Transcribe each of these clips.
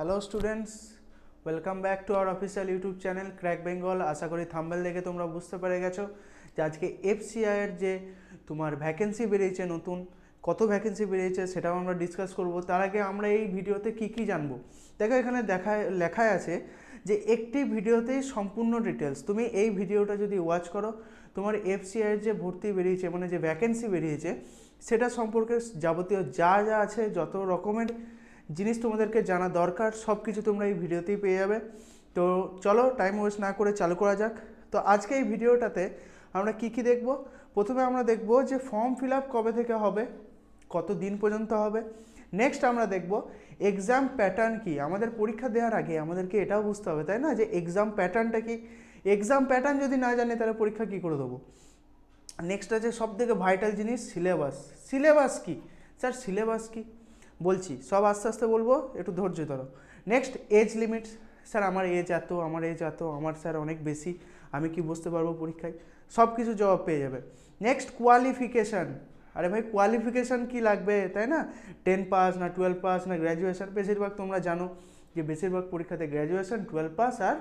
Hello students, welcome back to our official YouTube channel crack Bengal. আশা করি thumbnail দেখে তোমরা বুঝতে পেরে গেছো যে আজকে এফসিআই এর যে তোমার ভ্যাকেন্সি বেরিয়েছে, নতুন কত ভ্যাকেন্সি বেরিয়েছে সেটাও আমরা ডিসকাস করব। তার আগে আমরা এই ভিডিওতে কি কি জানবো, দেখো এখানে লেখায় আছে যে একটি ভিডিওতেই সম্পূর্ণ ডিটেলস। তুমি এই ভিডিওটা যদি ওয়াচ করো, তোমার এফসিআই এর যে ভর্তি বেরিয়েছে মানে যে ভ্যাকেন্সি বেরিয়েছে সেটা সম্পর্কে যাবতীয় যা যা আছে, যত রকমের জিনিস তোমাদেরকে জানা দরকার সব কিছু তোমরা এই ভিডিওতেই পেয়ে যাবে। তো চলো টাইম ওয়েস্ট না করে চালু করা যাক। তো আজকে এই ভিডিওটাতে আমরা কি কি দেখব, প্রথমে আমরা দেখব যে ফর্ম ফিল আপ কবে থেকে হবে, কত দিন পর্যন্ত হবে। নেক্সট আমরা দেখব এক্সাম প্যাটার্ন কি। আমাদের পরীক্ষা দেওয়ার আগে আমাদেরকে এটাও বুঝতে হবে, তাই না, যে এক্সাম প্যাটার্নটা কি। এক্সাম প্যাটার্ন যদি না জানি তাহলে পরীক্ষা কি করে দেবো। নেক্সট আছে সব থেকে ভাইটাল জিনিস সিলেবাস। সিলেবাস কি স্যার, সিলেবাস কি বলছি, সব আস্তে আস্তে বলবো, একটু ধৈর্য ধরো। নেক্সট এজ লিমিট, স্যার আমার এজ এত, আমার এজ এত, আমার স্যার অনেক বেশি, আমি কি বুঝতে পারবো পরীক্ষায়, সব কিছু জবাব পেয়ে যাবে। নেক্সট কোয়ালিফিকেশান, আরে ভাই কোয়ালিফিকেশান কি লাগবে, তাই না, 10 পাস না 12 পাস না গ্র্যাজুয়েশন। বেশিরভাগ তোমরা জানো যে বেশিরভাগ পরীক্ষাতে গ্র্যাজুয়েশন 12 পাস আর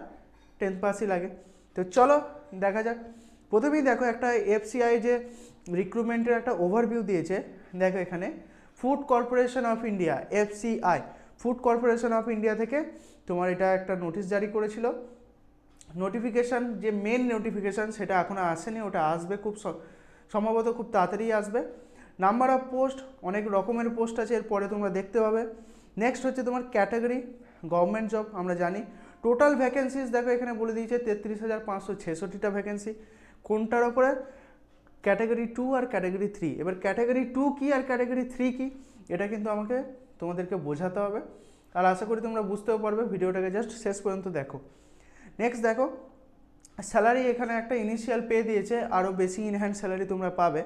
10 পাসই লাগে। তো চলো দেখা যাক। প্রথমেই দেখো একটা এফসিআই যে রিক্রুটমেন্টের একটা ওভারভিউ দিয়েছে। দেখো এখানে food corporation of India, FCI, food corporation of India থেকে তোমার এটা একটা নোটিশ জারি করেছিল। নোটিফিকেশান যে মেন নোটিফিকেশান সেটা এখনও আসেনি, ওটা আসবে খুব সম্ভবত খুব তাড়াতাড়ি আসবে। নাম্বার অফ পোস্ট, অনেক রকমের পোস্ট আছে, এরপরে তোমরা দেখতে পাবে। নেক্সট হচ্ছে তোমার ক্যাটাগরি, গভর্নমেন্ট জব আমরা জানি। টোটাল ভ্যাকেন্সিস দেখো এখানে বলে দিয়েছে 33,566টা ভ্যাকেন্সি। কোনটার ওপরে, ক্যাটাগরি 2 আর ক্যাটাগরি 3। এবার ক্যাটাগরি 2 কি আর ক্যাটাগরি 3 কি এটা কিন্তু আমাকে তোমাদেরকে বোঝাতে হবে, আর আশা করি তোমরা বুঝতেও পারবে, ভিডিওটাকে জাস্ট শেষ পর্যন্ত দেখো। নেক্সট দেখো স্যালারি, এখানে একটা ইনিশিয়াল পে দিয়েছে, আরও বেশি ইনহ্যান্ড স্যালারি তোমরা পাবে।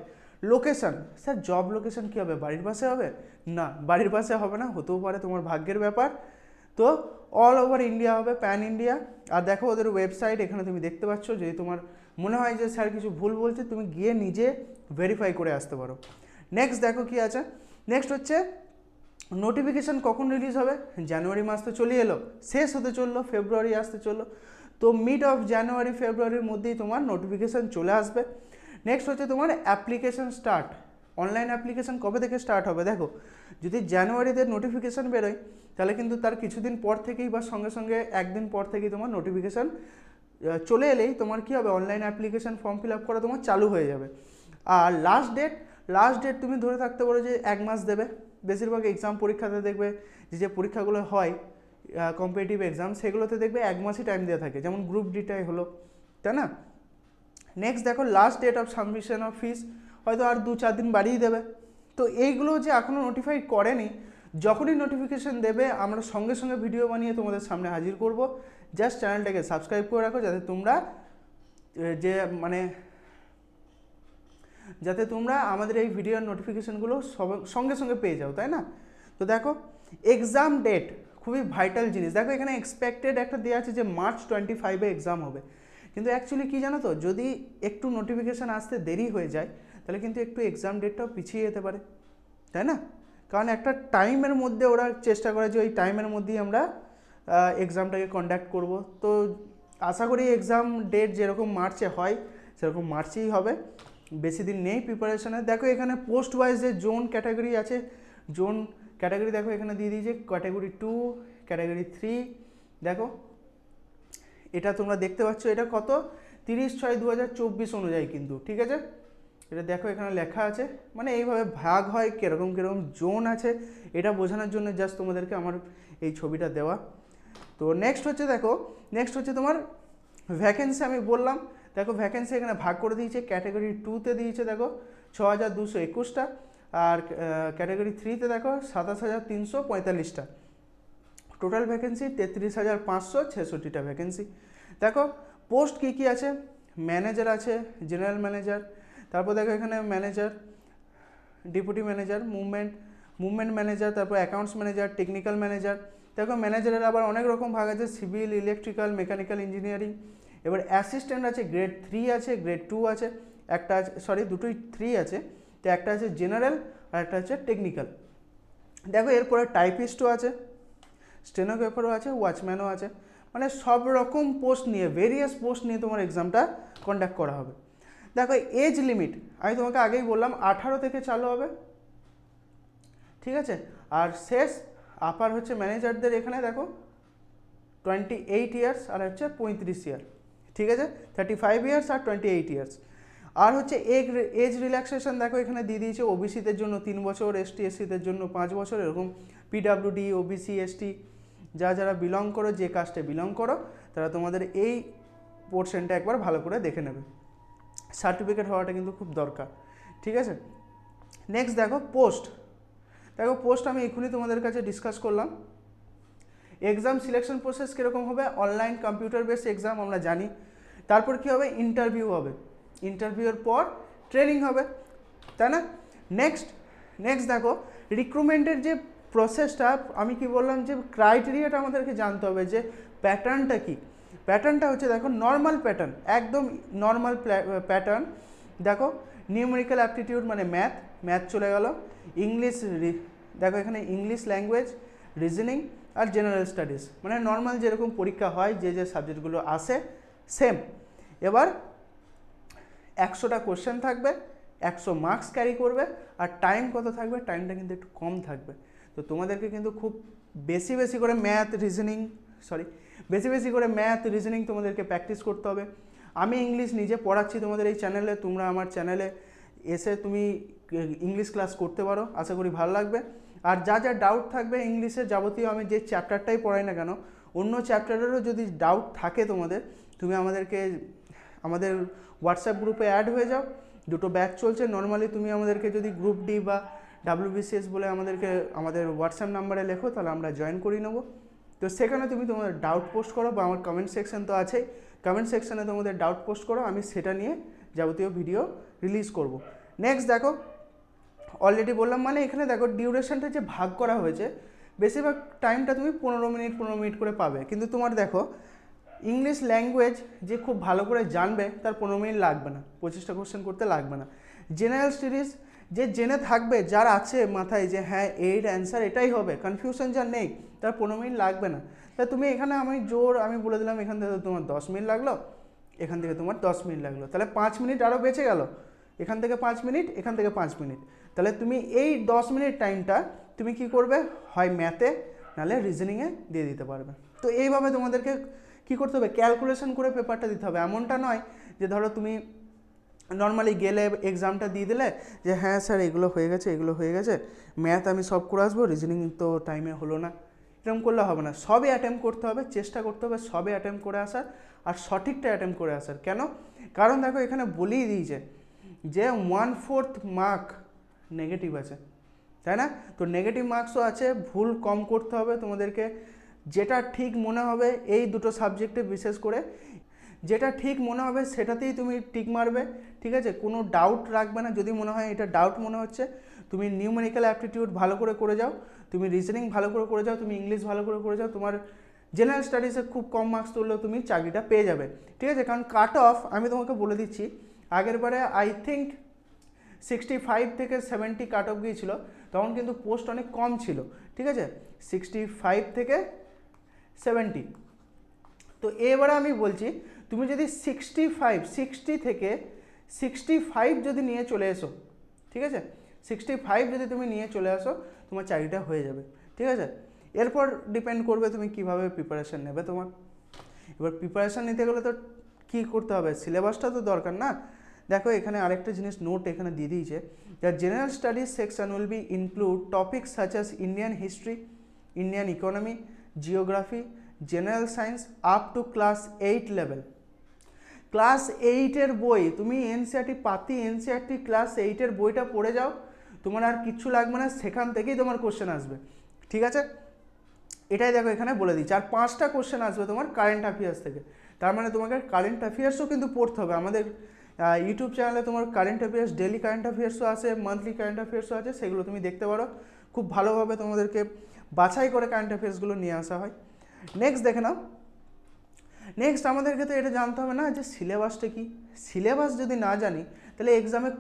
লোকেশন, স্যার জব লোকেশন কী হবে, বাড়ির পাশে হবে? না, বাড়ির পাশে হবে না, হতেও পারে, তোমার ভাগ্যের ব্যাপার। তো অল ওভার ইন্ডিয়া হবে, প্যান ইন্ডিয়া। আর দেখো ওদের ওয়েবসাইট এখানে তুমি দেখতে পাচ্ছ, যদি তোমার মনে হয় যে স্যার কিছু ভুল বলছে, তুমি গিয়ে নিজে ভেরিফাই করে আসতে পারো। নেক্সট দেখো কি আছে, নেক্সট হচ্ছে নোটিফিকেশান কখন রিলিজ হবে। জানুয়ারি মাস তো চলে এলো, শেষ হতে চললো, ফেব্রুয়ারি আসতে চললো, তো মিড অফ জানুয়ারি ফেব্রুয়ারির মধ্যেই তোমার নোটিফিকেশান চলে আসবে। নেক্সট হচ্ছে তোমার অ্যাপ্লিকেশান স্টার্ট, অনলাইন অ্যাপ্লিকেশান কবে থেকে স্টার্ট হবে। দেখো যদি জানুয়ারিতে নোটিফিকেশান বেরোয় তাহলে কিন্তু তার কিছুদিন পর থেকেই বা সঙ্গে সঙ্গে একদিন পর থেকেই তোমার নোটিফিকেশান চলে এলেই তোমার কী হবে, online application form fill up করা তোমার চালু হয়ে যাবে। আর লাস্ট ডেট তুমি ধরে থাকতে পারো যে 1 মাস দেবে। বেশিরভাগ এক্সাম পরীক্ষাতে দেখবে যে পরীক্ষাগুলো হয় কম্পিটিটিভ এক্সাম, সেগুলোতে দেখবে 1 মাসই টাইম দেওয়া থাকে, যেমন গ্রুপ ডিটাই হলো, তাই না। নেক্সট দেখো last date of submission of fees, হয়তো আর 2-4 দিন বাড়িয়ে দেবে। তো এইগুলো যে এখনও নোটিফাই করেনি, যখনই নোটিফিকেশান দেবে আমরা সঙ্গে সঙ্গে ভিডিও বানিয়ে তোমাদের সামনে হাজির করব। জাস্ট চ্যানেলটাকে সাবস্ক্রাইব করে রাখো যাতে তোমরা যাতে তোমরা আমাদের এই ভিডিওর নোটিফিকেশানগুলো সঙ্গে সঙ্গে পেয়ে যাও, তাই না। তো দেখো এক্সাম ডেট খুবই ভাইটাল জিনিস। দেখো এখানে এক্সপেক্টেড একটা দেওয়া আছে যে March 25 এক্সাম হবে, কিন্তু অ্যাকচুয়ালি কী জানো তো, যদি একটু নোটিফিকেশান আসতে দেরি হয়ে যায় তাহলে কিন্তু একটু এক্সাম ডেটটাও পিছিয়ে যেতে পারে, তাই না। কারণ একটা টাইমের মধ্যে ওরা চেষ্টা করে যে ওই টাইমের মধ্যেই আমরা এক্সামটাকে কন্ডাক্ট করব। তো আশা করি এক্সাম ডেট যেরকম মার্চে হয় সেরকম মার্চেই হবে, বেশি দিন নেই প্রিপারেশনে। দেখো এখানে পোস্ট ওয়াইজ যে জোন ক্যাটাগরি আছে, জোন ক্যাটাগরি দেখো এখানে দিয়ে দিয়েছে ক্যাটাগরি 2, ক্যাটাগরি 3। দেখো এটা তোমরা দেখতে পাচ্ছ, এটা কত 30/6/2024 অনুযায়ী কিন্তু, ঠিক আছে। এটা দেখো এখানে লেখা আছে, মানে এইভাবে ভাগ হয়, কীরকম কীরকম জোন আছে এটা বোঝানোর জন্য জাস্ট তোমাদেরকে আমার এই ছবিটা দেওয়া। তো নেক্সট হচ্ছে দেখো, নেক্সট হচ্ছে তোমার ভ্যাকেন্সি। আমি বললাম দেখো ভ্যাকেন্সি এখানে ভাগ করে দিয়েছে, ক্যাটাগরি 2তে দিয়েছে দেখো 6,221টা, আর ক্যাটাগরি 3তে দেখো 27,345টা। টোটাল ভ্যাকেন্সি 33,566টা ভ্যাকেন্সি। দেখো পোস্ট কী কী আছে, ম্যানেজার আছে, জেনারেল ম্যানেজার, তারপর দেখো এখানে manager, deputy manager, movement manager, তারপর অ্যাকাউন্টস ম্যানেজার, টেকনিক্যাল ম্যানেজার। দেখো ম্যানেজারের আবার অনেক রকম ভাগ আছে, সিভিল, ইলেকট্রিক্যাল, মেকানিক্যাল ইঞ্জিনিয়ারিং। এবার অ্যাসিস্ট্যান্ট আছে, গ্রেড 3 আছে, গ্রেড 2 আছে, একটা আছে, সরি দুটোই 3 আছে, তো একটা আছে জেনারেল আর একটা হচ্ছে টেকনিক্যাল। দেখো এরপরে টাইপিস্টও আছে, স্টেনোগ্রাফারও আছে, ওয়াচম্যানও আছে, মানে সব রকম পোস্ট নিয়ে, ভেরিয়াস পোস্ট নিয়ে তোমার এক্সামটা কন্ডাক্ট করা হবে। দেখো এজ লিমিট আমি তোমাকে আগেই বললাম 18 থেকে চালু হবে, ঠিক আছে। আর শেষ আপার হচ্ছে ম্যানেজারদের এখানে দেখো 28 ইয়ার্স আর হচ্ছে 35 ইয়ার, ঠিক আছে, 35 ইয়ার্স আর 28 ইয়ার্স। আর হচ্ছে এজ রিল্যাক্সেশন দেখো এখানে দিয়ে দিয়েছে ওবিসিদের জন্য 3 বছর, এসটি এসসিদের জন্য 5 বছর, এরকম পিডাব্লিউডি, ওবিসি, এসটি যারা বিলং করো, যে কাস্টে বিলং করো, তারা তোমাদের এই পোর্শনটা একবার ভালো করে দেখে নেবে। সার্টিফিকেট হওয়াটা কিন্তু খুব দরকার, ঠিক আছে। নেক্সট দেখো পোস্ট আমি এখনই তোমাদের কাছে ডিসকাস করলাম। এক্সাম সিলেকশন প্রসেস কীরকম হবে, অনলাইন কম্পিউটার বেসড এক্সাম আমরা জানি। তারপর কী হবে, ইন্টারভিউ হবে, ইন্টারভিউর পর ট্রেনিং হবে, তাই না। নেক্সট দেখো রিক্রুটমেন্টের যে প্রসেসটা, আমি কি বললাম যে ক্রাইটেরিয়াটা আমাদেরকে জানতে হবে, যে প্যাটার্নটা কি। প্যাটার্নটা হচ্ছে দেখো নর্মাল প্যাটার্ন, একদম নর্মাল প্যাটার্ন। দেখো নিউমেরিক্যাল অ্যাপটিটিউড মানে ম্যাথ চলে গেল, ইংলিশ, দেখো এখানে ইংলিশ ল্যাঙ্গুয়েজ, রিজনিং আর জেনারেল স্টাডিজ, মানে নর্মাল যেরকম পরীক্ষা হয়, যে সাবজেক্টগুলো আসে সেম। এবার 100টা কোশ্চেন থাকবে, 100 মার্কস ক্যারি করবে, আর টাইম কত থাকবে, টাইমটা কিন্তু একটু কম থাকবে। তো তোমাদেরকে কিন্তু খুব বেশি করে ম্যাথ রিজনিং তোমাদেরকে প্র্যাকটিস করতে হবে। আমি ইংলিশ নিজে পড়াচ্ছি তোমাদের এই চ্যানেলে, তোমরা আমার চ্যানেলে এসে তুমি ইংলিশ ক্লাস করতে পারো, আশা করি ভালো লাগবে। আর যা ডাউট থাকবে ইংলিশের যাবতীয়, আমি যে চ্যাপ্টারটাই পড়াই না কেন, অন্য চ্যাপ্টারেরও যদি ডাউট থাকে তোমাদের, তুমি আমাদের হোয়াটসঅ্যাপ গ্রুপে অ্যাড হয়ে যাও। 2টো ব্যাচ চলছে নর্মালি, তুমি আমাদেরকে যদি গ্রুপ ডি বা WBCS বলে আমাদের হোয়াটসঅ্যাপ নাম্বারে লেখো, তাহলে আমরা জয়েন করিয়ে নেবো। তো সেখানে তুমি তোমাদের ডাউট পোস্ট করো, বা আমার কমেন্ট সেকশন তো আছেই, কমেন্ট সেকশানে তোমাদের ডাউট পোস্ট করো, আমি সেটা নিয়ে যাবতীয় ভিডিও রিলিজ করব। নেক্সট দেখো অলরেডি বললাম, মানে এখানে দেখো ডিউরেশনটা যে ভাগ করা হয়েছে, বেশিরভাগ টাইমটা তুমি 15 মিনিট করে পাবে। কিন্তু তোমার দেখো ইংলিশ ল্যাঙ্গুয়েজ যে খুব ভালো করে জানবে, তার 15 মিনিট লাগবে না, 25টা কোশ্চেন করতে লাগবে না। জেনারেল স্টাডিজ যে জেনে থাকবে, যার আছে মাথায় যে হ্যাঁ এর অ্যান্সার এটাই হবে, কনফিউশন যার নেই, তার 15 মিনিট লাগবে না। তা তুমি এখানে আমি বলে দিলাম, এখান থেকে তোমার 10 মিনিট লাগলো, এখান থেকে তোমার 10 মিনিট লাগলো, তাহলে 5 মিনিট আরও বেঁচে গেল। এখান থেকে 5 মিনিট, এখান থেকে 5 মিনিট, তাহলে তুমি এই 10 মিনিট টাইমটা তুমি কি করবে, হয় ম্যাথে নাহলে রিজনিংয়ে দিয়ে দিতে পারবে। তো এইভাবে তোমাদেরকে কী করতে হবে, ক্যালকুলেশন করে পেপারটা দিতে হবে। এমনটা নয় যে ধরো তুমি নর্মালি গেলে এক্সামটা দিয়ে দিলে যে হ্যাঁ স্যার এগুলো হয়ে গেছে, ম্যাথ আমি সব করে আসবো, রিজনিং তো টাইমে হলো না, এরকম করলে হবে না। সবই অ্যাটেম্প করতে হবে, চেষ্টা করতে হবে সবই অ্যাটেম্প করে আসার, আর সঠিকটা অ্যাটেম্প করে আসার। কেন? কারণ দেখো এখানে বলেই দিয়েছে যে 1/4 মার্ক নেগেটিভ আছে, তাই না। তো নেগেটিভ মার্কসও আছে, ভুল কম করতে হবে তোমাদেরকে। যেটা ঠিক মনে হবে এই 2টো সাবজেক্টে বিশেষ করে, যেটা ঠিক মনে হবে সেটাতেই তুমি টিক মারবে, ঠিক আছে। কোনো ডাউট রাখবে না, যদি মনে হয় এটা ডাউট মনে হচ্ছে, তুমি নিউমেরিক্যাল অ্যাপটিটিউড ভালো করে যাও, তুমি রিজনিং ভালো করে যাও, তুমি ইংলিশ ভালো করে যাও, তোমার জেনারেল স্টাডিজে খুব কম মার্কস তুললেও তুমি চাকরিটা পেয়ে যাবে, ঠিক আছে। কারণ কাট অফ আমি তোমাকে বলে দিচ্ছি, আগের বারে আই থিঙ্ক 65 থেকে 70 কাট অফ গিয়েছিল, তখন কিন্তু পোস্ট অনেক কম ছিল, ঠিক আছে, 65 থেকে 70। তো এবারে আমি বলছি তুমি যদি 60 থেকে 65 যদি নিয়ে চলে এসো, ঠিক আছে, 65 যদি তুমি নিয়ে চলে আসো, তোমার চাকরিটা হয়ে যাবে, ঠিক আছে। এরপর ডিপেন্ড করবে তুমি কিভাবে প্রিপারেশান নেবে তোমার। এবার প্রিপারেশান নিতে গেলে তো কী করতে হবে, সিলেবাসটা তো দরকার না। দেখো এখানে আরেকটা জিনিস নোট এখানে দিয়ে দিয়েছে, the general studies section will be include topics such as Indian history, Indian economy, geography, general science up to class 8 level. Class 8-এর বই তুমি এনসিইআরটি ক্লাস 8-এর বইটা পড়ে যাও, তোমার আর কিচ্ছু লাগবে না, সেখান থেকেই তোমার কোশ্চেন আসবে, ঠিক আছে। এটাই দেখো এখানে বলে দিচ্ছি। আর 5টা কোশ্চেন আসবে তোমার কারেন্ট অ্যাফেয়ার্স থেকে, তার মানে তোমাকে কারেন্ট অ্যাফেয়ার্সও কিন্তু পড়তে হবে। আমাদের ইউটিউব চ্যানেলে তোমার কারেন্ট অ্যাফেয়ার্স, ডেলি কারেন্ট অ্যাফেয়ার্সও আছে, মান্থলি কারেন্ট অ্যাফেয়ার্সও আছে, সেগুলো তুমি দেখতে পারো। খুব ভালোভাবে তোমাদেরকে বাছাই করে কারেন্ট অ্যাফেয়ার্সগুলো নিয়ে আসা হয়। নেক্সট দেখে নাও, নেক্সট আমাদেরকে তো এটা জানতে হবে না যে সিলেবাসটা কি। সিলেবাস যদি না জানি, তাহলে এক্সামে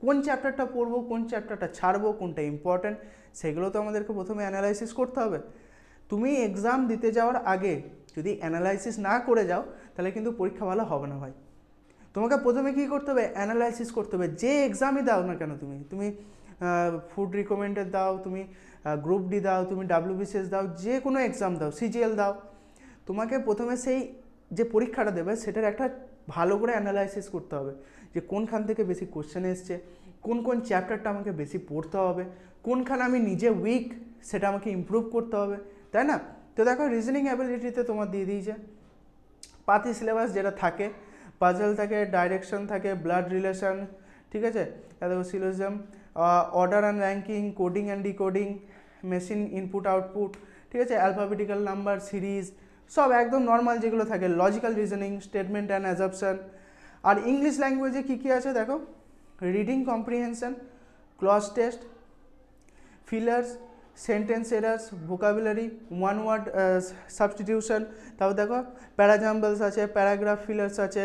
কোন চ্যাপ্টারটা পড়বো, কোন চ্যাপ্টারটা ছাড়বো, কোনটা ইম্পর্ট্যান্ট, সেগুলো তো আমাদেরকে প্রথমে অ্যানালাইসিস করতে হবে। তুমি এক্সাম দিতে যাওয়ার আগে যদি অ্যানালাইসিস না করে যাও তাহলে কিন্তু পরীক্ষা ভালো হবে না ভাই। তোমাকে প্রথমে কী করতে হবে, অ্যানালাইসিস করতে হবে। যে এক্সামই দাও না কেন, তুমি ফুড রিকমেন্ডেড দাও, তুমি গ্রুপ ডি দাও, তুমি WBCS দাও, যে কোনো এক্সাম দাও, CGL দাও, তোমাকে প্রথমে সেই যে পরীক্ষাটা দেবে সেটার একটা ভালো করে অ্যানালাইসিস করতে হবে যে কোনখান থেকে বেশি কোশ্চেন এসছে, কোন কোন চ্যাপ্টারটা আমাকে বেশি পড়তে হবে, কোনখানে আমি নিজে উইক সেটা আমাকে ইমপ্রুভ করতে হবে, তাই না? তো দেখো রিজনিং অ্যাবিলিটিতে তোমার দিয়ে দিয়েছে পাতি সিলেবাস যেটা থাকে, পাজল থাকে, ডাইরেকশন থাকে, ব্লাড রিলেশন, ঠিক আছে, দেখো syllogism, order and ranking, coding and decoding, machine input output, ঠিক আছে, অ্যালফাবেটিক্যাল নাম্বার সিরিজ, সব একদম নর্মাল যেগুলো থাকে, logical reasoning, statement and assumption. আর ইংলিশ ল্যাঙ্গুয়েজে কী কী আছে দেখো, reading comprehension, cloze test, fillers, sentence errors, vocabulary, one word substitution, তারপর দেখো প্যারাজাম্বলস আছে, প্যারাগ্রাফ ফিলার্স আছে,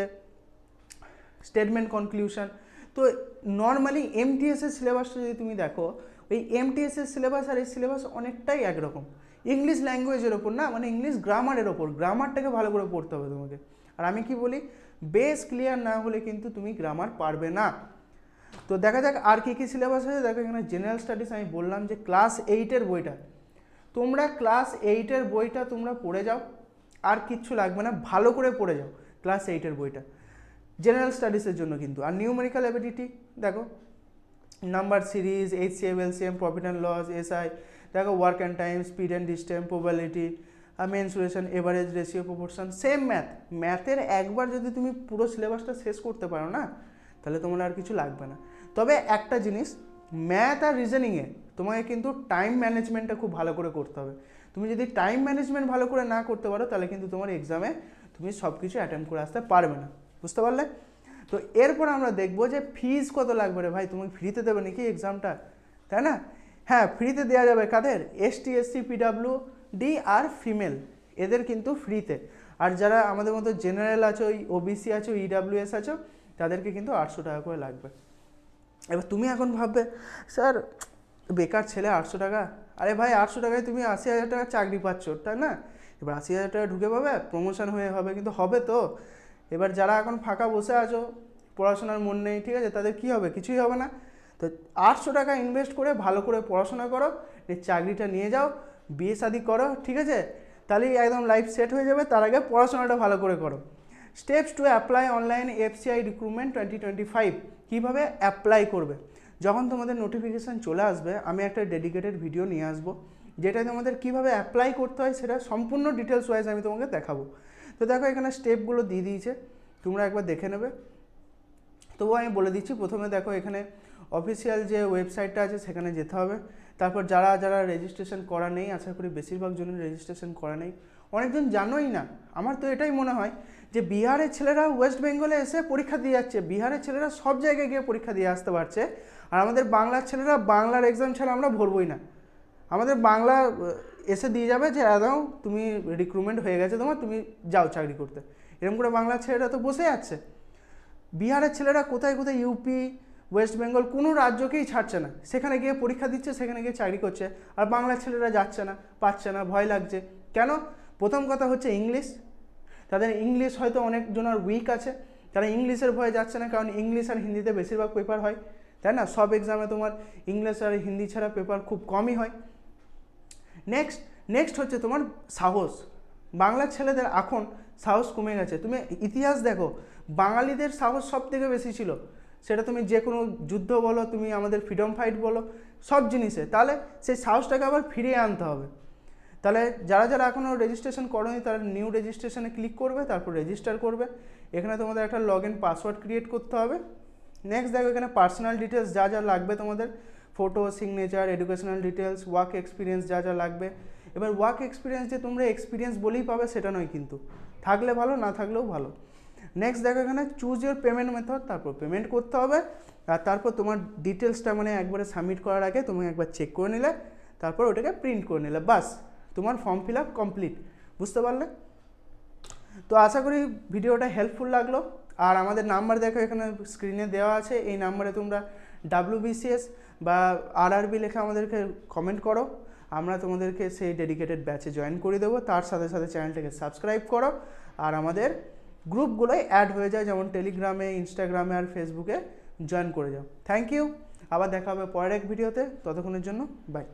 স্টেটমেন্ট কনক্লুশন। তো নর্মালি এমটিএসের সিলেবাসটা যদি তুমি দেখো, ওই এমটিএসের সিলেবাস আর এই সিলেবাস অনেকটাই একরকম। ইংলিশ ল্যাঙ্গুয়েজের ওপর না, মানে ইংলিশ গ্রামারের ওপর, গ্রামারটাকে ভালো করে পড়তে হবে তোমাকে। আর আমি কি বলি, বেস ক্লিয়ার না হলে কিন্তু তুমি গ্রামার পারবে না। তো দেখা যাক আর কী কী সিলেবাস আছে। দেখো এখানে জেনারেল স্টাডিজ, আমি বললাম যে ক্লাস 8-এর বইটা, তোমরা ক্লাস 8-এর বইটা তোমরা পড়ে যাও, আর কিচ্ছু লাগবে না, ভালো করে পড়ে যাও ক্লাস 8-এর বইটা জেনারেল স্টাডিজের জন্য কিন্তু। আর নিউমেরিক্যাল অ্যাবিলিটি দেখো, number series, HCF, LCM, profit and loss, SI, দেখো work and time, speed and distance, probability, mensuration, average, ratio, proportion, same ম্যাথের একবার যদি তুমি পুরো সিলেবাসটা শেষ করতে পারো না, তাহলে তোমার আর কিছু লাগবে না। তবে একটা জিনিস, ম্যাথ আর রিজনিংয়ে তোমাকে কিন্তু টাইম ম্যানেজমেন্টটা খুব ভালো করে করতে হবে। তুমি যদি টাইম ম্যানেজমেন্ট ভালো করে না করতে পারো তাহলে কিন্তু তোমার এক্সামে তুমি সব কিছু অ্যাটেম্প করে আসতে পারবে না, বুঝতে পারলে? তো এরপর আমরা দেখবো যে ফিজ কত লাগবে রে ভাই, তুমি ফ্রিতে দেবে নাকি এক্সামটা, তাই না? হ্যাঁ, ফ্রিতে দেওয়া যাবে। কাদের? ST, SC, PWD আর ফিমেল, এদের কিন্তু ফ্রিতে। আর যারা আমাদের মতো জেনারেল আছো, OBC আছো, EWS আছো, তাদেরকে কিন্তু 800 টাকা করে লাগবে। এবার তুমি এখন ভাববে, স্যার বেকার ছেলে 800 টাকা, আরে ভাই 800 টাকায় তুমি 80,000 টাকা চাকরি পাচ্ছ, তাই না? এবার 80,000 টাকা ঢুকে পাবে, প্রমোশন হয়ে হবে, কিন্তু হবে তো? এবার যারা এখন ফাঁকা বসে আছো, পড়াশোনার মন নেই, ঠিক আছে, তাদের কী হবে? কিছুই হবে না। তো 800 টাকা ইনভেস্ট করে ভালো করে পড়াশোনা করো, এই চাকরিটা নিয়ে যাও, বিয়ে শাদি করো, ঠিক আছে, তাহলেই একদম লাইফ সেট হয়ে যাবে। তার আগে পড়াশোনাটা ভালো করে করো। Steps to apply online FCI recruitment 2025, কীভাবে অ্যাপ্লাই করবে। যখন তোমাদের নোটিফিকেশান চলে আসবে, আমি একটা ডেডিকেটেড ভিডিও নিয়ে আসবো, যেটা তোমাদের কীভাবে অ্যাপ্লাই করতে হয় সেটা সম্পূর্ণ ডিটেলস ওয়াইজ আমি তোমাকে দেখাবো। তো দেখো এখানে স্টেপগুলো দিয়ে দিয়েছে, তোমরা একবার দেখে নেবে। তবুও আমি বলে দিচ্ছি, প্রথমে দেখো এখানে অফিসিয়াল যে ওয়েবসাইটটা আছে সেখানে যেতে হবে। তারপর যারা যারা রেজিস্ট্রেশন করা নেই, আশা করি বেশিরভাগ জনের রেজিস্ট্রেশন করা নেই, অনেকজন জানোই না। আমার তো এটাই মনে হয় যে বিহারের ছেলেরা ওয়েস্ট বেঙ্গলে এসে পরীক্ষা দিয়ে যাচ্ছে, বিহারের ছেলেরা সব জায়গায় গিয়ে পরীক্ষা দিয়ে আসতে পারছে, আর আমাদের বাংলার ছেলেরা বাংলার এক্সাম ছাড়া আমরা ভরবই না। আমাদের বাংলা এসে দিয়ে যাবে যে দাও তুমি রিক্রুটমেন্ট হয়ে গেছে তোমার, তুমি যাও চাকরি করতে, এরকম করে বাংলার ছেলেরা তো বসে যাচ্ছে। বিহারের ছেলেরা কোথায় কোথায় UP, ওয়েস্ট বেঙ্গল, কোনো রাজ্যকেই ছাড়ছে না, সেখানে গিয়ে পরীক্ষা দিচ্ছে, সেখানে গিয়ে চাকরি করছে। আর বাংলার ছেলেরা যাচ্ছে না, পাচ্ছে না, ভয় লাগছে কেন? প্রথম কথা হচ্ছে ইংলিশ, তাদের ইংলিশ হয়তো অনেকজনের উইক আছে, তারা ইংলিশের ভয়ে যাচ্ছে না, কারণ ইংলিশ আর হিন্দিতে বেশিরভাগ পেপার হয়, তাই না? সব এক্সামে তোমার ইংলিশ আর হিন্দি ছাড়া পেপার খুব কমই হয়। নেক্সট হচ্ছে তোমার সাহস। বাংলার ছেলেদের এখন সাহস কমে গেছে। তুমি ইতিহাস দেখো, বাঙালিদের সাহস সব থেকে বেশি ছিল, সেটা তুমি যে কোনো যুদ্ধ বলো, তুমি আমাদের ফ্রিডম ফাইট বলো, সব জিনিসে। তাহলে সেই সাহসটাকে আবার ফিরিয়ে আনতে হবে। তাহলে যারা যারা এখনও রেজিস্ট্রেশন করোনি তারা নিউ রেজিস্ট্রেশনে ক্লিক করবে, তারপর রেজিস্টার করবে। এখানে তোমাদের একটা লগইন পাসওয়ার্ড ক্রিয়েট করতে হবে। নেক্সট দেখো এখানে পার্সোনাল ডিটেলস যা যা লাগবে তোমাদের, photo, signature, educational details, work experience যা যা লাগবে। এবার ওয়ার্ক এক্সপিরিয়েন্স যে তোমরা এক্সপিরিয়েন্স বলেই পাবে সেটা নয়, কিন্তু থাকলে ভালো, না থাকলেও ভালো। নেক্সট দেখো এখানে চুজ ইউর পেমেন্ট মেথড, তারপর পেমেন্ট করতে হবে। আর তারপর তোমার ডিটেলসটা মানে একবারে সাবমিট করার আগে তুমি একবার চেক করে নিলে, তারপর ওটাকে প্রিন্ট করে নিলে, বাস তোমার ফর্ম ফিল আপ কমপ্লিট। বুঝতে পারলে? তো আশা করি ভিডিওটা হেল্পফুল লাগলো। আর আমাদের নাম্বার দেখো এখানে স্ক্রিনে দেওয়া আছে, এই নাম্বারে তোমরা WBCS বা RRB লেখা আমাদেরকে কমেন্ট করো। আমরা তোমাদেরকে সেই ডেডিকেটেড ব্যাচে জয়েন করে দেবো। তার সাথে সাথে চ্যানেলটাকে সাবস্ক্রাইব করো আর আমাদের গ্রুপগুলোয় অ্যাড হয়ে যায়, যেমন টেলিগ্রামে, ইনস্টাগ্রামে আর ফেসবুকে জয়েন করে যাও। থ্যাংক ইউ, আবার দেখা হবে পরের এক ভিডিওতে, ততক্ষণের জন্য বাই।